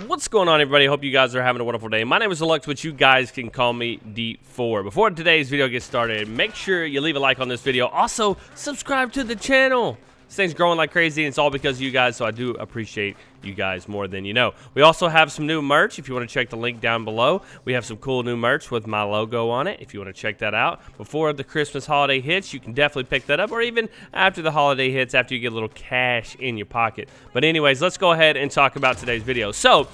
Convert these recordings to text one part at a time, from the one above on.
What's going on, everybody? Hope you guys are having a wonderful day. My name is Deluxe, but you guys can call me D4. Before today's video gets started, make sure you leave a like on this video. Also, subscribe to the channel. This thing's growing like crazy, and it's all because of you guys, so I do appreciate you guys more than you know. We also have some new merch. If you want to check the link down below, we have some cool new merch with my logo on it. If you want to check that out before the Christmas holiday hits, you can definitely pick that up, or even after the holiday hits, after you get a little cash in your pocket. But anyways, let's go ahead and talk about today's video. So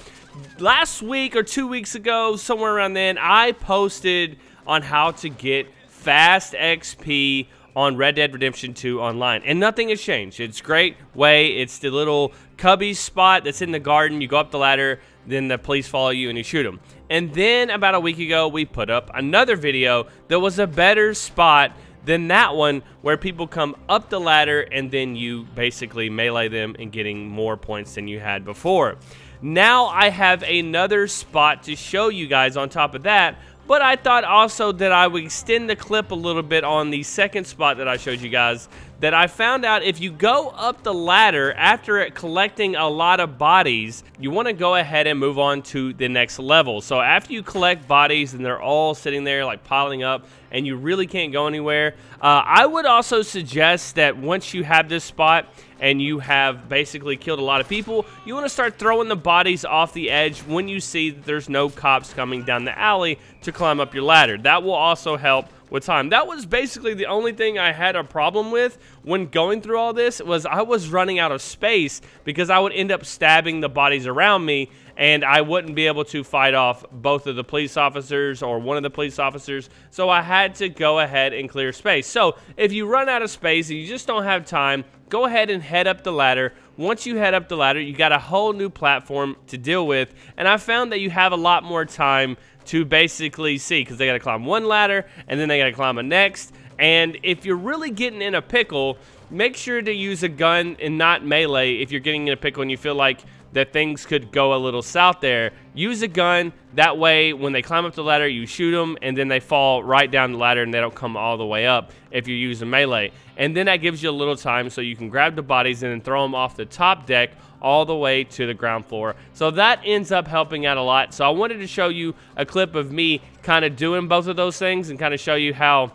last week or 2 weeks ago, somewhere around then, I posted on how to get fast XP on Red Dead Redemption 2 online, and nothing has changed. It's a great way. It's the little cubby spot that's in the garden. You go up the ladder, then the police follow you and you shoot them. And then about a week ago, we put up another video that was a better spot than that one, where people come up the ladder and then you basically melee them and getting more points than you had before. Now I have another spot to show you guys on top of that, but I thought also that I would extend the clip a little bit on the second spot that I showed you guys, that I found out if you go up the ladder after collecting a lot of bodies, you want to go ahead and move on to the next level. So after you collect bodies and they're all sitting there like piling up and you really can't go anywhere, I would also suggest that once you have this spot and you have basically killed a lot of people, you want to start throwing the bodies off the edge when you see that there's no cops coming down the alley to climb up your ladder. That will also help with time. That was basically the only thing I had a problem with when going through all this, was I was running out of space because I would end up stabbing the bodies around me and I wouldn't be able to fight off both of the police officers or one of the police officers. So I had to go ahead and clear space. So if you run out of space and you just don't have time, go ahead and head up the ladder. Once you head up the ladder, you got a whole new platform to deal with, and I found that you have a lot more time to basically see, because they got to climb one ladder and then they got to climb a next. And if you're really getting in a pickle, make sure to use a gun and not melee. If you're getting in a pickle and you feel like that things could go a little south there, use a gun. That way when they climb up the ladder, you shoot them and then they fall right down the ladder and they don't come all the way up if you use a melee. And then that gives you a little time so you can grab the bodies and then throw them off the top deck all the way to the ground floor. So that ends up helping out a lot. So I wanted to show you a clip of me kind of doing both of those things and kind of show you how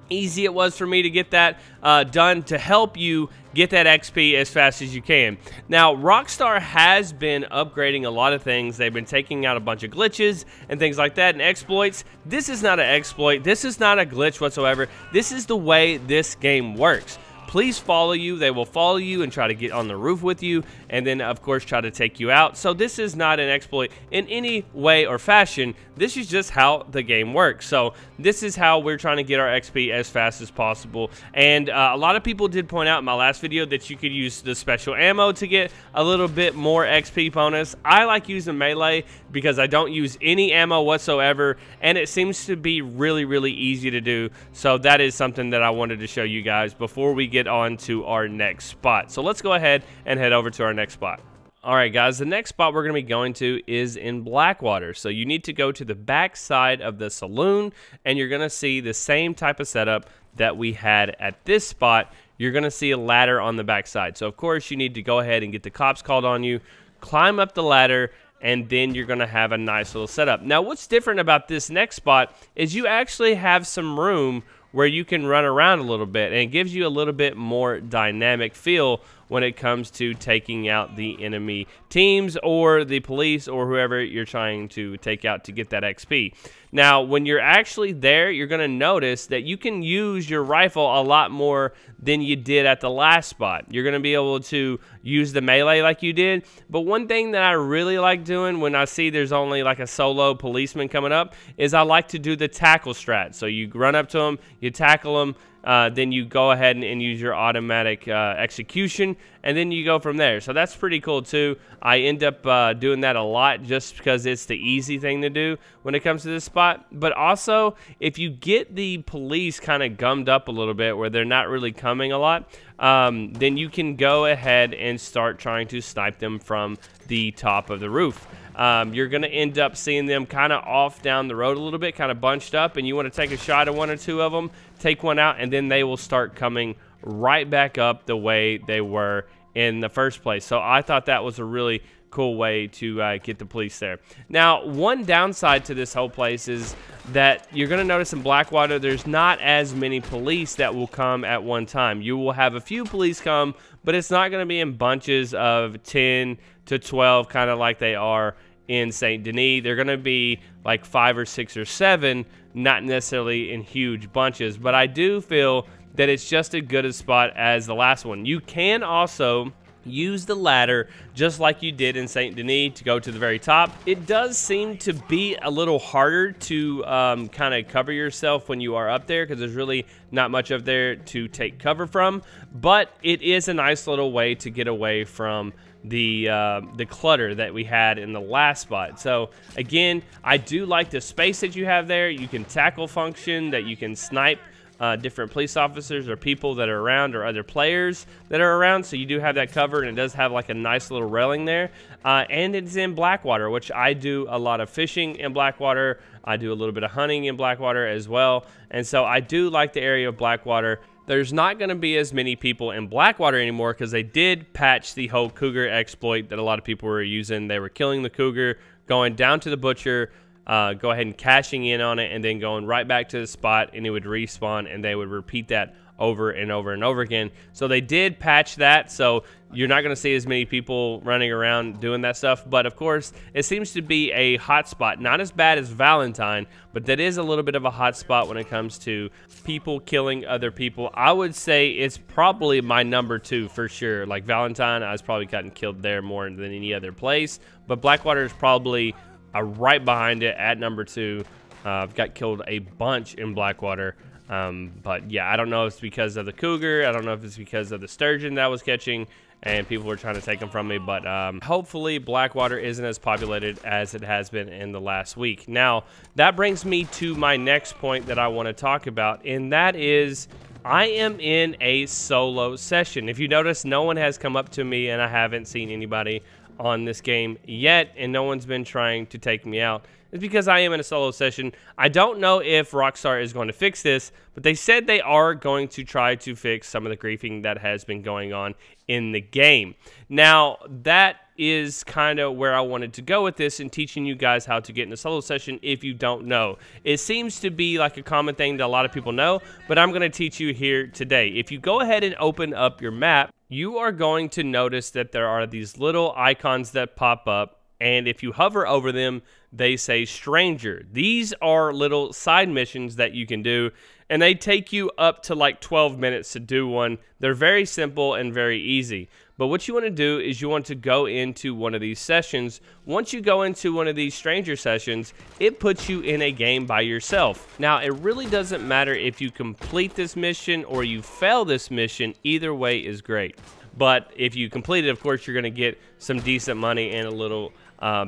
easy it was for me to get that done, to help you get that XP as fast as you can. Now, Rockstar has been upgrading a lot of things. They've been taking out a bunch of glitches and things like that and exploits. This is not an exploit. This is not a glitch whatsoever. This is the way this game works. Police follow you. They will follow you and try to get on the roof with you, and then of course try to take you out. So this is not an exploit in any way or fashion. This is just how the game works. So this is how we're trying to get our XP as fast as possible. And a lot of people did point out in my last video that you could use the special ammo to get a little bit more XP bonus. I like using melee because I don't use any ammo whatsoever, and it seems to be really, really easy to do. So that is something that I wanted to show you guys before we get on to our next spot. So let's go ahead and head over to our next spot. Alright guys, the next spot we're going to be going to is in Blackwater. So you need to go to the back side of the saloon and you're going to see the same type of setup that we had at this spot. You're going to see a ladder on the back side. So of course you need to go ahead and get the cops called on you, climb up the ladder, and then you're going to have a nice little setup. Now what's different about this next spot is you actually have some room where you can run around a little bit, and it gives you a little bit more dynamic feel when it comes to taking out the enemy teams or the police or whoever you're trying to take out to get that XP. Now, when you're actually there, you're going to notice that you can use your rifle a lot more than you did at the last spot. You're going to be able to use the melee like you did, but one thing that I really like doing when I see there's only like a solo policeman coming up is I like to do the tackle strat. So you run up to them, you tackle them, then you go ahead and use your automatic execution, and then you go from there. So that's pretty cool too. I end up doing that a lot just because it's the easy thing to do when it comes to this spot. But also, if you get the police kind of gummed up a little bit where they're not really coming a lot, then you can go ahead and start trying to snipe them from the top of the roof. You're going to end up seeing them kind of off down the road a little bit, kind of bunched up, and you want to take a shot at one or two of them, take one out, and then they will start coming right back up the way they were in the first place. So I thought that was a really cool way to get the police there. Now, one downside to this whole place is that you're going to notice in Blackwater there's not as many police that will come at one time. You will have a few police come, but it's not going to be in bunches of 10 to 12, kind of like they are in St. Denis. They're going to be like 5 or 6 or 7, not necessarily in huge bunches, but I do feel that it's just as good a spot as the last one. You can also use the ladder just like you did in St. Denis to go to the very top. It does seem to be a little harder to kind of cover yourself when you are up there, because there's really not much up there to take cover from, but it is a nice little way to get away from the clutter that we had in the last spot. So again, I do like the space that you have there. You can tackle function, that you can snipe different police officers or people that are around, or other players that are around, so you do have that covered, and it does have like a nice little railing there. And it's in Blackwater, which I do a lot of fishing in Blackwater. I do a little bit of hunting in Blackwater as well, and so I do like the area of Blackwater. There's not going to be as many people in Blackwater anymore because they did patch the whole cougar exploit that a lot of people were using. They were killing the cougar, going down to the butcher, go ahead and cashing in on it, and then going right back to the spot, and it would respawn, and they would repeat that over and over and over again. So they did patch that, so you're not going to see as many people running around doing that stuff. But of course, it seems to be a hot spot. Not as bad as Valentine, but that is a little bit of a hot spot when it comes to people killing other people. I would say it's probably my number 2 for sure. Like Valentine, I was probably gotten killed there more than any other place, but Blackwater is probably right behind it at number 2. I've got killed a bunch in Blackwater. But yeah, I don't know if it's because of the cougar. I don't know if it's because of the sturgeon that I was catching and people were trying to take them from me. But hopefully Blackwater isn't as populated as it has been in the last week. Now, that brings me to my next point that I want to talk about, and that is I am in a solo session. If you notice, no one has come up to me, and I haven't seen anybody on this game yet, and no one's been trying to take me out. It's because I am in a solo session. I don't know if Rockstar is going to fix this, but they said they are going to try to fix some of the griefing that has been going on in the game. Now, that is kind of where I wanted to go with this, and teaching you guys how to get in a solo session if you don't know. It seems to be like a common thing that a lot of people know, but I'm going to teach you here today. If you go ahead and open up your map, you are going to notice that there are these little icons that pop up, and if you hover over them, they say stranger. These are little side missions that you can do, and they take you up to like 12 minutes to do one. They're very simple and very easy. But what you want to do is you want to go into one of these sessions. Once you go into one of these stranger sessions, it puts you in a game by yourself. Now, it really doesn't matter if you complete this mission or you fail this mission. Either way is great. But if you complete it, of course, you're going to get some decent money and a little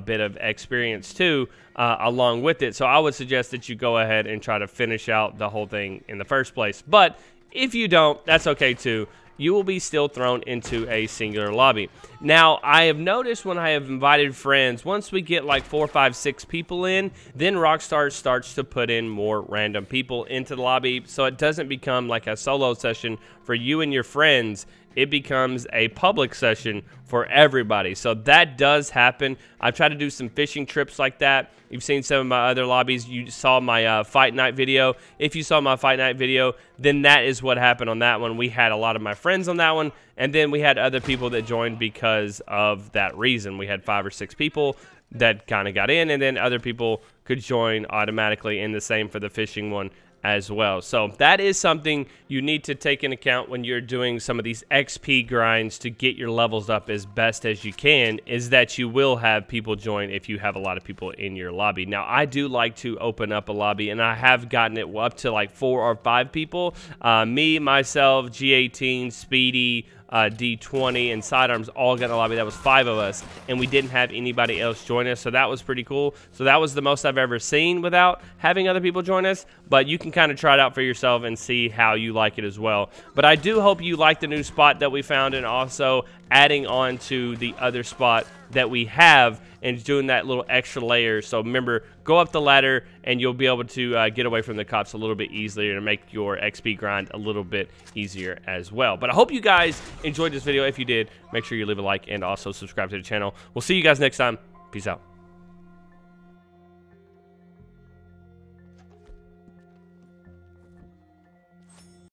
bit of experience too along with it. So I would suggest that you go ahead and try to finish out the whole thing in the first place. But if you don't, that's okay too. You will be still thrown into a singular lobby. Now, I have noticed when I have invited friends, once we get like 4, 5, 6 people in, then Rockstar starts to put in more random people into the lobby, so it doesn't become like a solo session for you and your friends. It becomes a public session for everybody. So that does happen. I've tried to do some fishing trips like that. You've seen some of my other lobbies. You saw my fight night video. If you saw my fight night video, then that is what happened on that one. We had a lot of my friends on that one, and then we had other people that joined because of that reason. We had 5 or 6 people that kind of got in, and then other people could join automatically, and the same for the fishing one as well. So that is something you need to take into account when you're doing some of these XP grinds to get your levels up as best as you can, is that you will have people join if you have a lot of people in your lobby. Now, I do like to open up a lobby, and I have gotten it up to like 4 or 5 people. Me, myself, G18, Speedy, D20, and Sidearms all got in a lobby. That was 5 of us, and we didn't have anybody else join us, so that was pretty cool. So that was the most I've ever seen without having other people join us, but you can kind of try it out for yourself and see how you like it as well. But I do hope you like the new spot that we found, and also adding on to the other spot that we have and doing that little extra layer. So remember, go up the ladder and you'll be able to get away from the cops a little bit easier and make your XP grind a little bit easier as well. But I hope you guys enjoyed this video. If you did, make sure you leave a like and also subscribe to the channel. We'll see you guys next time. Peace out.